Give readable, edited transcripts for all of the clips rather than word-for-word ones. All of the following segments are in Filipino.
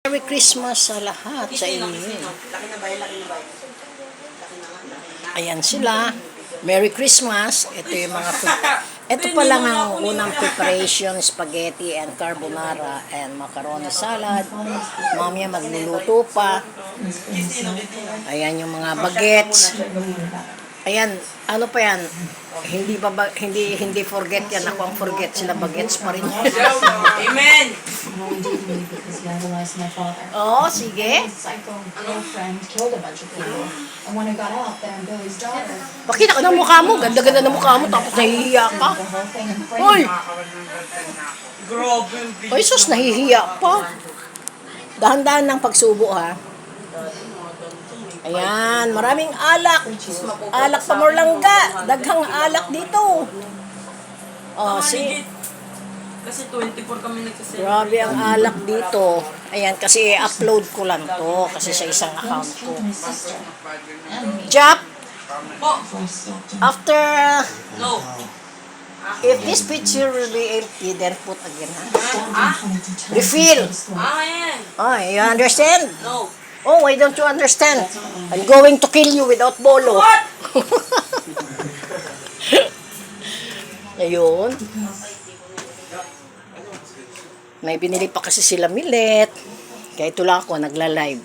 Merry Christmas sa lahat sa inyo. Ayan sila. Merry Christmas. Ito yung mga ito pa lang ang unang preparation, spaghetti and carbonara and macaroni salad. Mamaya magluluto pa. Ayan yung mga bagets. Ayan, ano pa yan? Hindi forget yan. Ako ang forget, sila bagets pa rin. Amen. Oo, sige. Pakita ka ng mukha mo. Ganda-ganda ng mukha mo. Tapos nahihiya ka. Hoy! Hoy, sus, nahihiya pa. Dahan-dahan ng pagsubo, ha? Ayan, maraming alak. Alak pa morlangga. Daghang alak dito. Oh, see? Kasi 24 kami nagsaselfie. Grabe ang alak dito. Ayan, kasi i-upload ko lang to. Kasi sa isang account ko. Jap, after, No. if this picture will be empty, then put again, ha? Refill. Ayan. Oh, you understand? No. Oh, why don't you understand? I'm going to kill you without bolo. What? Ayun. May binili pa kasi sila millet. Kaya ito lang ako, nagla-live.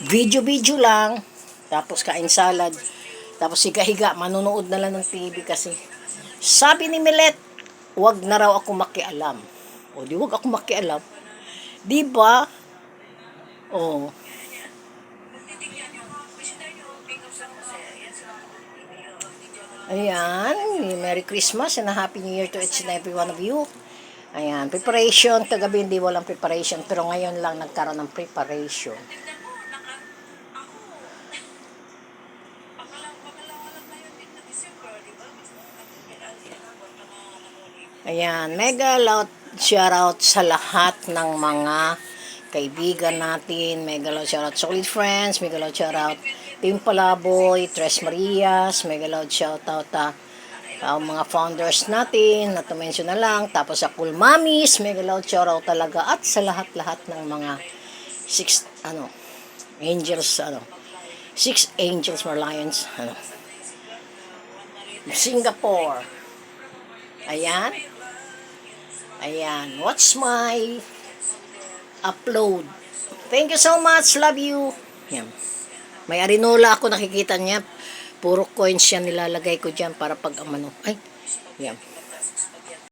Video lang. Tapos kain salad. Tapos higa-higa, manunood na lang ng TV kasi. Sabi ni Millet, wag na raw ako makialam. O di wag ako makialam. Di ba? Oh. Ayan, Merry Christmas and a Happy New Year to each and every one of you. Ayan, preparation. Kagabi hindi walang preparation, pero ngayon lang nagkaroon ng preparation. Ayan, mega loud shoutout sa lahat ng mga kaibigan natin. Mega loud shoutout Solid Friends, mega loud shoutout Team Palaboy, Tres Marias, mega loud shoutout ang mga founders natin, na to-mention na lang, tapos sa Cool Mommies, mega loud shoutout talaga, at sa lahat-lahat ng mga six angels or lions, Singapore. Ayan. Ayan. Watch my upload. Thank you so much. Love you. Ayan. May arinola ako, nakikita niya. Puro coins yan nilalagay ko dyan para pag amano. Ay. Ayan.